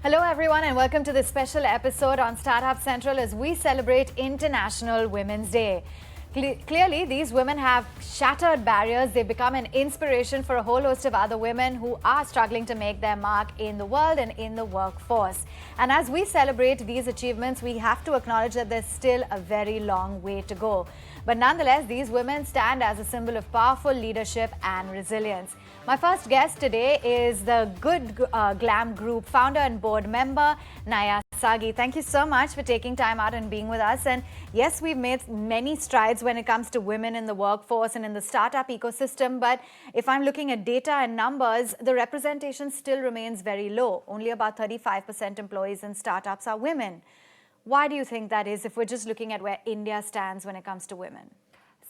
Hello everyone and welcome to this special episode on Startup Central as we celebrate International Women's Day. Clearly, these women have shattered barriers. They've become an inspiration for a whole host of other women who are struggling to make their mark in the world and in the workforce. And as we celebrate these achievements, we have to acknowledge that there's still a very long way to go. But nonetheless, these women stand as a symbol of powerful leadership and resilience. My first guest today is the Glam Group founder and board member, Naiiya Saggi. Thank you so much for taking time out and being with us. And yes, we've made many strides when it comes to women in the workforce and in the startup ecosystem. But if I'm looking at data and numbers, the representation still remains very low. Only about 35% employees in startups are women. Why do you think that is if we're just looking at where India stands when it comes to women?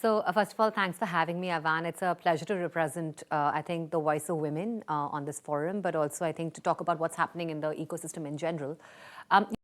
So first of all, thanks for having me, Avanne. It's a pleasure to represent, I think, the voice of women on this forum, but also, I think, to talk about what's happening in the ecosystem in general.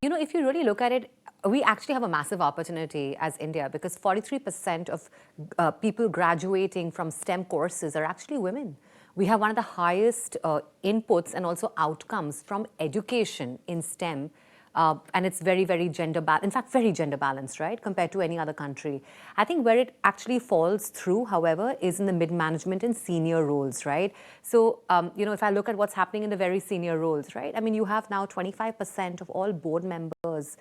If you really look at it, we actually have a massive opportunity as India because 43% of people graduating from STEM courses are actually women. We have one of the highest inputs and also outcomes from education in STEM. And it's very, very in fact, very gender balanced, right, compared to any other country. I think where it actually falls through, however, is in the mid-management and senior roles, right? So, if I look at what's happening in the very senior roles, right, I mean, you have now 25% of all board members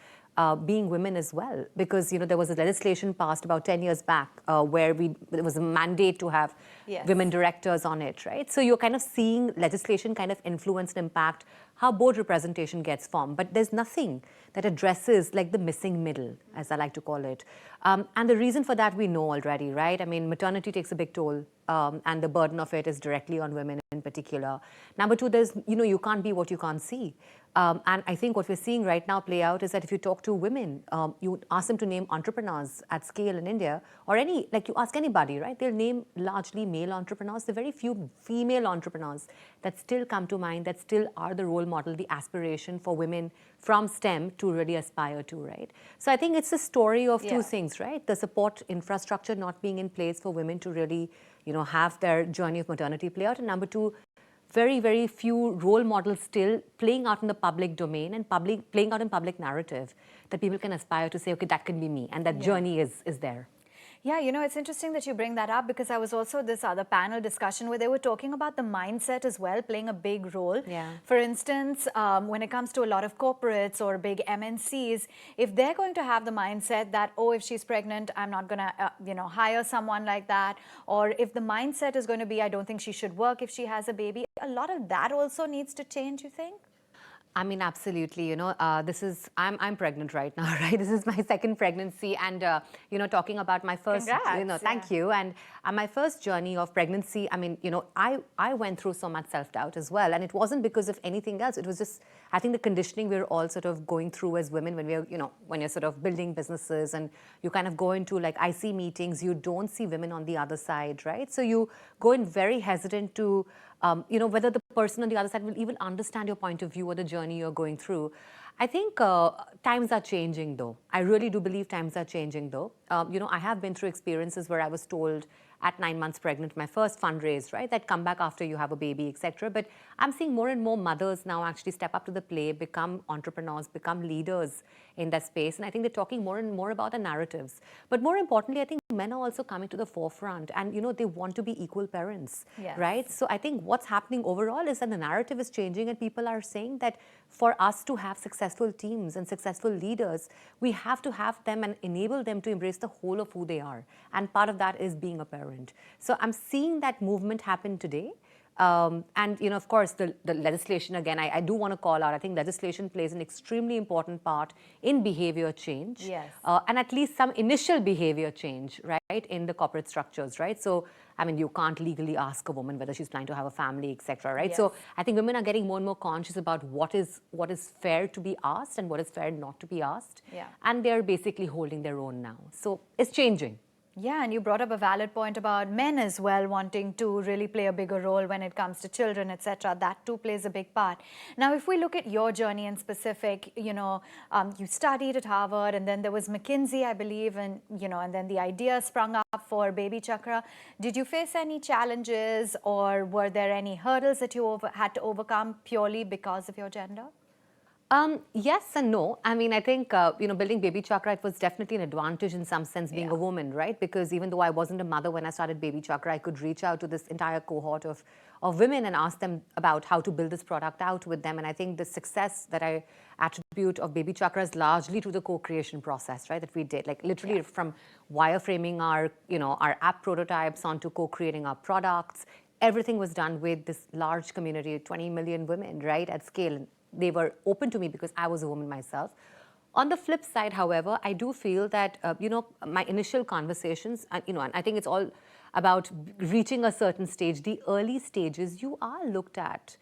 being women as well, because there was a legislation passed about 10 years back where there was a mandate to have women directors on it, right? So you're kind of seeing legislation kind of influence and impact how board representation gets formed, but there's nothing that addresses like the missing middle, as I like to call it. And the reason for that we know already, right? I mean, maternity takes a big toll, and the burden of it is directly on women in particular. Number two, there's, you can't be what you can't see. And I think what we're seeing right now play out is that if you talk to women, you ask them to name entrepreneurs at scale in India, or you ask anybody, right? They'll name largely male entrepreneurs. There are very few female entrepreneurs that still come to mind, that still are the role model, the aspiration for women from STEM to really aspire to, right? So I think it's a story of two things, right? The support infrastructure not being in place for women to really, have their journey of maternity play out. And number two, very, very few role models still playing out in the public domain and playing out in public narrative that people can aspire to say, okay, that can be me. And that journey is there. Yeah, it's interesting that you bring that up because I was also at this other panel discussion where they were talking about the mindset as well playing a big role. Yeah. For instance, when it comes to a lot of corporates or big MNCs, if they're going to have the mindset that, oh, if she's pregnant, I'm not going to, hire someone like that. Or if the mindset is going to be, I don't think she should work if she has a baby, a lot of that also needs to change, you think? I mean, absolutely. I'm pregnant right now, right? This is my second pregnancy, and talking about my first, Congrats, thank you. And my first journey of pregnancy. I mean, I went through so much self-doubt as well, and it wasn't because of anything else. It was just, I think, the conditioning we're all sort of going through as women when we're, when you're sort of building businesses and you kind of go into like IC meetings, you don't see women on the other side, right? So you go in very hesitant to. Whether the person on the other side will even understand your point of view or the journey you're going through. I think times are changing, though. I really do believe times are changing, though. I have been through experiences where I was told at 9 months pregnant, my first fundraise, right, that come back after you have a baby, etc. But I'm seeing more and more mothers now actually step up to the plate, become entrepreneurs, become leaders in that space. And I think they're talking more and more about the narratives. But more importantly, I think men are also coming to the forefront and, they want to be equal parents, right? So I think what's happening overall is that the narrative is changing and people are saying that for us to have successful teams and successful leaders, we have to have them and enable them to embrace the whole of who they are. And part of that is being a parent. So I'm seeing that movement happen today. And, of course, the legislation, again, I do want to call out, I think legislation plays an extremely important part in behavior change. Yes. And at least some initial behavior change, right, in the corporate structures, right? So, I mean, you can't legally ask a woman whether she's planning to have a family, etc., right? Yes. So I think women are getting more and more conscious about what is fair to be asked and what is fair not to be asked. Yeah. And they're basically holding their own now. So it's changing. Yeah, and you brought up a valid point about men as well wanting to really play a bigger role when it comes to children, etc. That too plays a big part. Now, if we look at your journey in specific, you studied at Harvard, and then there was McKinsey, I believe, and and then the idea sprung up for Baby Chakra. Did you face any challenges, or were there any hurdles that you had to overcome purely because of your gender? Yes and no. I mean, I think, building Baby Chakra, it was definitely an advantage in some sense being a woman, right? Because even though I wasn't a mother when I started Baby Chakra, I could reach out to this entire cohort of women and ask them about how to build this product out with them. And I think the success that I attribute of Baby Chakra is largely to the co-creation process, right? That we did, like literally from wireframing our app prototypes onto co-creating our products. Everything was done with this large community, 20 million women, right, at scale. They were open to me because I was a woman myself. On the flip side, however, I do feel that, my initial conversations, and I think it's all about reaching a certain stage. The early stages, you are looked at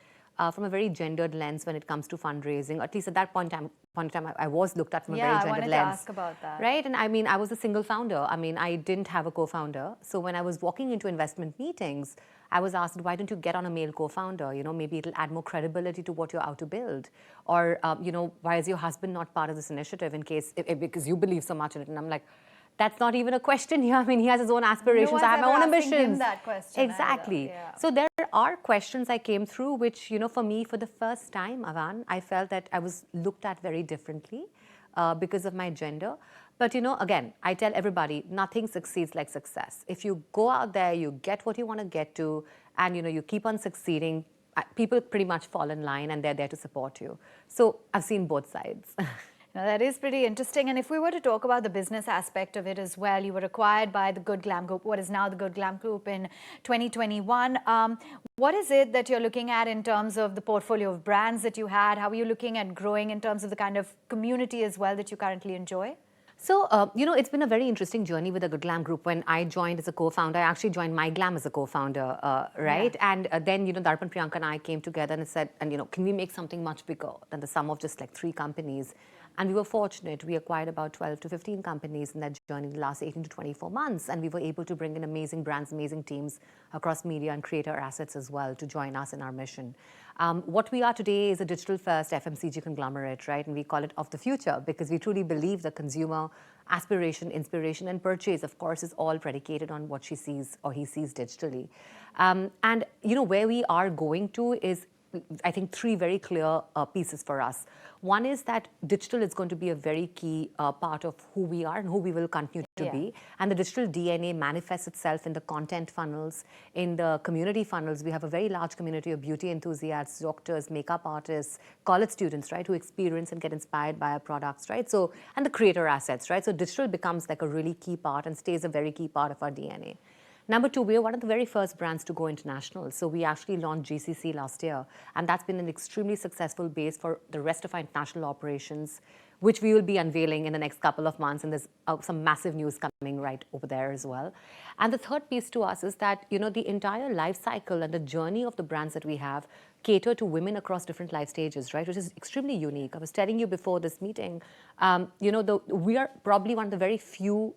from a very gendered lens when it comes to fundraising. At least at that point in time, I was looked at from a very gendered lens. Yeah, I wanted to ask about that. Right? And I mean, I was a single founder. I mean, I didn't have a co-founder. So when I was walking into investment meetings, I was asked, why don't you get on a male co-founder? Maybe it'll add more credibility to what you're out to build. Or, why is your husband not part of this initiative because you believe so much in it? And I'm like, that's not even a question here. I mean, he has his own aspirations. I have my own ambitions. Him that question exactly. Yeah. So there are questions I came through, which, for me, for the first time, Avanne, I felt that I was looked at very differently because of my gender. But, again, I tell everybody, nothing succeeds like success. If you go out there, you get what you want to get to, and, you keep on succeeding, people pretty much fall in line and they're there to support you. So I've seen both sides. Now, that is pretty interesting. And if we were to talk about the business aspect of it as well, you were acquired by the Good Glam Group, what is now the Good Glam Group, in 2021. What is it that you're looking at in terms of the portfolio of brands that you had? How are you looking at growing in terms of the kind of community as well that you currently enjoy? So, it's been a very interesting journey with the Good Glam Group. When I joined as a co-founder, I actually joined My Glam as a co-founder, right? Yeah. And then, Darpan, Priyanka and I came together and said, can we make something much bigger than the sum of just like 3 companies? And we were fortunate. We acquired about 12 to 15 companies in that journey in the last 18 to 24 months. And we were able to bring in amazing brands, amazing teams across media and creator assets as well to join us in our mission. What we are today is a digital-first FMCG conglomerate, right? And we call it of the future because we truly believe the consumer aspiration, inspiration, and purchase, of course, is all predicated on what she sees or he sees digitally. And, where we are going to is, I think, 3 very clear pieces for us. One is that digital is going to be a very key part of who we are and who we will continue to be. And the digital DNA manifests itself in the content funnels, in the community funnels. We have a very large community of beauty enthusiasts, doctors, makeup artists, college students, right, who experience and get inspired by our products, right? So, and the creator assets, right? So digital becomes like a really key part and stays a very key part of our DNA. Number 2, we are one of the very first brands to go international. So we actually launched GCC last year, and that's been an extremely successful base for the rest of our international operations, which we will be unveiling in the next couple of months, and there's some massive news coming right over there as well. And the third piece to us is that, the entire life cycle and the journey of the brands that we have cater to women across different life stages, right, which is extremely unique. I was telling you before this meeting, we are probably one of the very few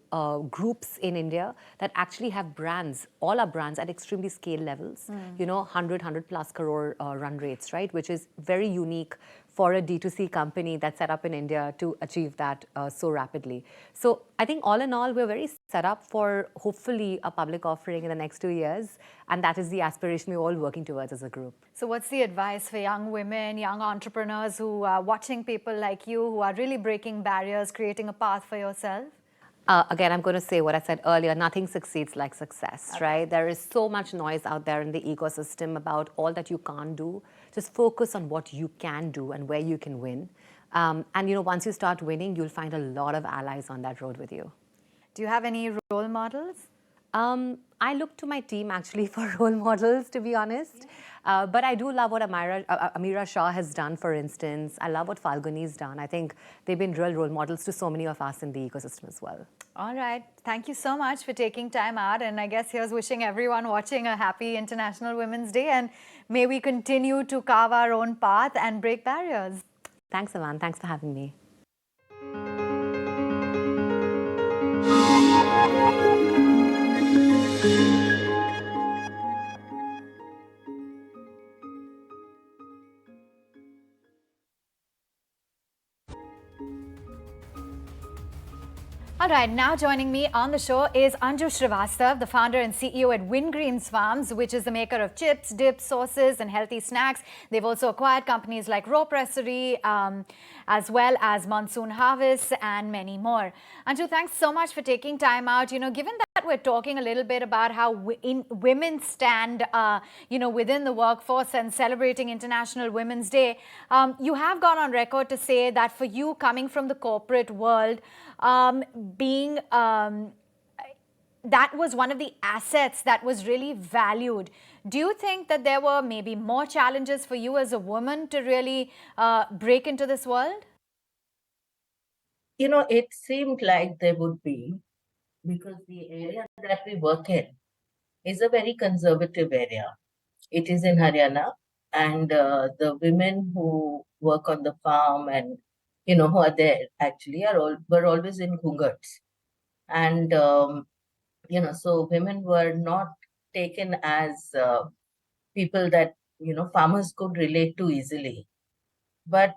groups in India that actually have brands, all our brands at extremely scale levels, 100 plus crore run rates, right, which is very unique for a D2C company that's set up in India to achieve that so rapidly. So I think all in all, we're very set up for hopefully a public offering in the next 2 years. And that is the aspiration we're all working towards as a group. So what's the advice for young women, young entrepreneurs who are watching people like you, who are really breaking barriers, creating a path for yourself? Again, I'm going to say what I said earlier, nothing succeeds like success, right? There is so much noise out there in the ecosystem about all that you can't do. Just focus on what you can do and where you can win. And, once you start winning, you'll find a lot of allies on that road with you. Do you have any role models? I look to my team actually for role models, to be honest. But I do love what Amira Shah has done, for instance. I love what Falguni's done. I think they've been real role models to so many of us in the ecosystem as well. All right. Thank you so much for taking time out. And I guess here's wishing everyone watching a happy International Women's Day. And may we continue to carve our own path and break barriers. Thanks, Avanne. Thanks for having me. All right, now joining me on the show is Anju Shrivastav, the founder and CEO at Wingreens Farms, which is the maker of chips, dips, sauces, and healthy snacks. They've also acquired companies like Raw Pressery, as well as Monsoon Harvest, and many more. Anju, thanks so much for taking time out. Given that we're talking a little bit about how women stand, within the workforce and celebrating International Women's Day, you have gone on record to say that for you, coming from the corporate world, being that was one of the assets that was really valued. Do you think that there were maybe more challenges for you as a woman to really break into this world? It seemed like there would be, because the area that we work in is a very conservative area. It is in Haryana, and the women who work on the farm and who are there actually were always in Ghungats, and so women were not taken as people that farmers could relate to easily. But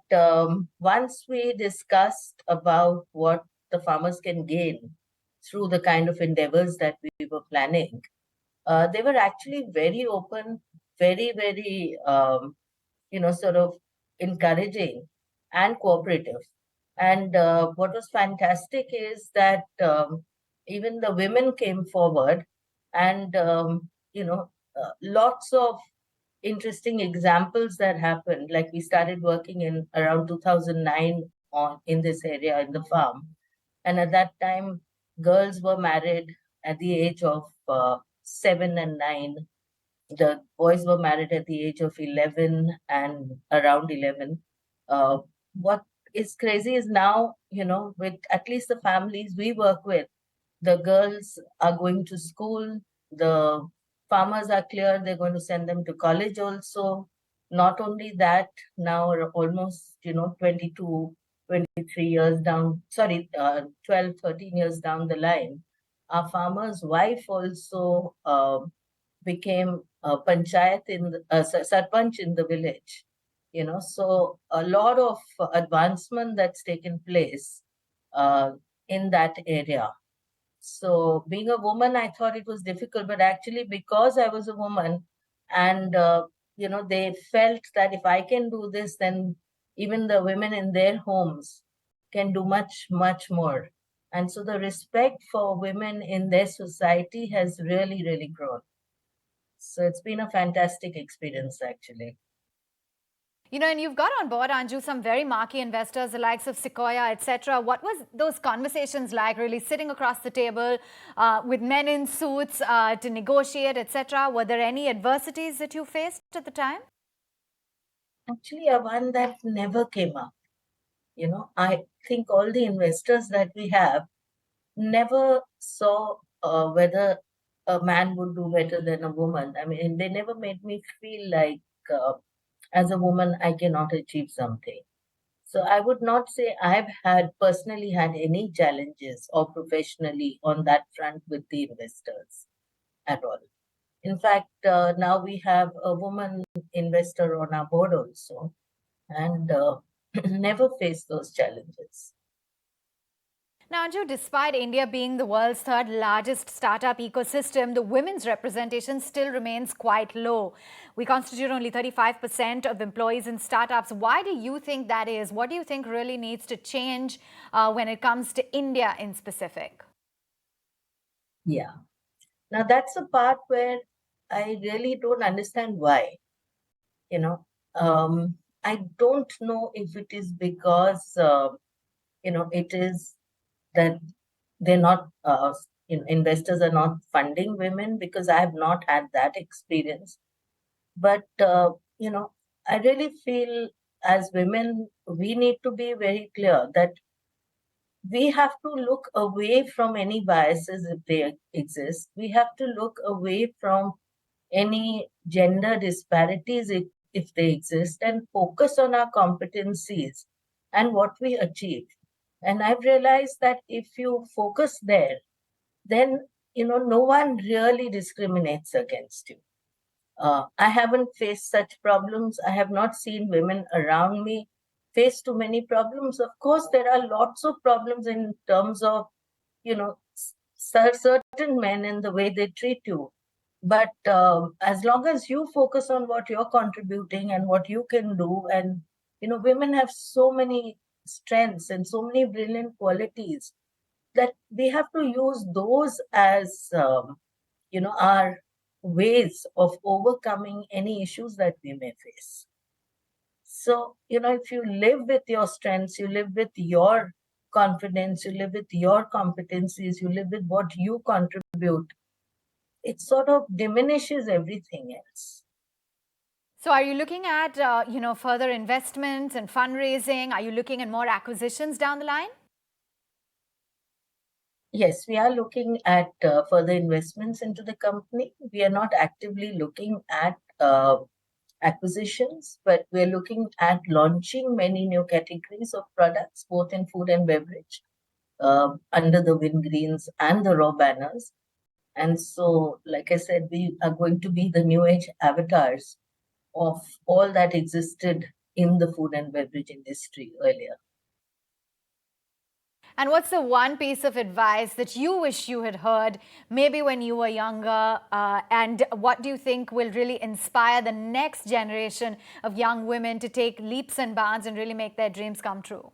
once we discussed about what the farmers can gain through the kind of endeavors that we were planning, they were actually very open, very, very, sort of encouraging and cooperative. And what was fantastic is that even the women came forward, and, lots of interesting examples that happened. Like, we started working in around 2009 on in this area in the farm, and at that time girls were married at the age of 7 and 9. The boys were married at the age of 11 and around 11. What is crazy is now, with at least the families we work with, the girls are going to school, the farmers are clear they're going to send them to college also. Not only that, now we're almost, 22, 23 years down, sorry, 12, 13 years down the line, our farmer's wife also became a panchayat sarpanch in the village. So a lot of advancement that's taken place in that area. So being a woman, I thought it was difficult, but actually because I was a woman, and they felt that if I can do this, then even the women in their homes can do much, much more. And so the respect for women in their society has really, really grown. So it's been a fantastic experience, actually. And you've got on board, Anju, some very marquee investors, the likes of Sequoia, etc. What was those conversations like, really sitting across the table with men in suits to negotiate, etc.? Were there any adversities that you faced at the time? Actually, Avanne, that never came up. I think all the investors that we have never saw whether a man would do better than a woman. I mean, they never made me feel like as a woman, I cannot achieve something. So I would not say I've personally had any challenges or professionally on that front with the investors at all. In fact, now we have a woman investor on our board also, and never faced those challenges. Now, Anju, despite India being the world's third largest startup ecosystem, the women's representation still remains quite low. We constitute only 35% of employees in startups. Why do you think that is? What do you think really needs to change when it comes to India in specific? Yeah. Now, that's a part where I really don't understand why. I don't know if it is because, it is that they're not, investors are not funding women, because I have not had that experience. But, I really feel as women, we need to be very clear that we have to look away from any biases if they exist. We have to look away from any gender disparities if they exist, and focus on our competencies and what we achieve. And I've realized that if you focus there, then no one really discriminates against you. I haven't faced such problems. I have not seen women around me face too many problems. Of course, there are lots of problems in terms of certain men and the way they treat you. But as long as you focus on what you're contributing and what you can do, and women have so many strengths and so many brilliant qualities that we have to use those as our ways of overcoming any issues that we may face. So, if you live with your strengths, you live with your confidence, you live with your competencies, you live with what you contribute, it sort of diminishes everything else. So are you looking at, further investments and fundraising? Are you looking at more acquisitions down the line? Yes, we are looking at further investments into the company. We are not actively looking at acquisitions, but we're looking at launching many new categories of products, both in food and beverage, under the Wingreens and the Raw banners. And so, like I said, we are going to be the new age avatars of all that existed in the food and beverage industry earlier. And what's the one piece of advice that you wish you had heard maybe when you were younger? And what do you think will really inspire the next generation of young women to take leaps and bounds and really make their dreams come true?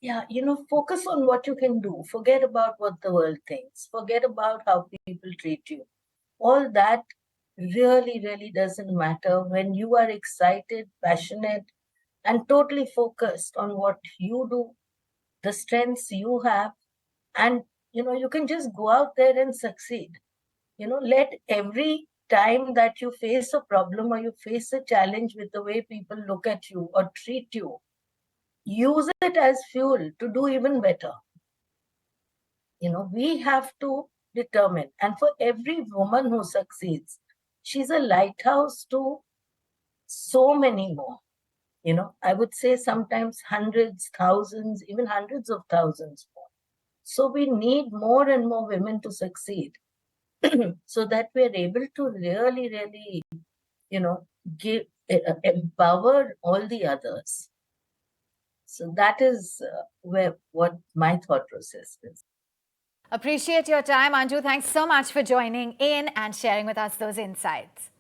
Yeah, focus on what you can do. Forget about what the world thinks. Forget about how people treat you. All that really, really doesn't matter when you are excited, passionate, and totally focused on what you do, the strengths you have, and you can just go out there and succeed. Let every time that you face a problem or you face a challenge with the way people look at you or treat you, use it as fuel to do even better. We have to determine, and for every woman who succeeds, she's a lighthouse to so many more. I would say sometimes hundreds, thousands, even hundreds of thousands more. So we need more and more women to succeed so that we're able to really, really, give empower all the others. So that is what my thought process is. Appreciate your time, Anju. Thanks so much for joining in and sharing with us those insights.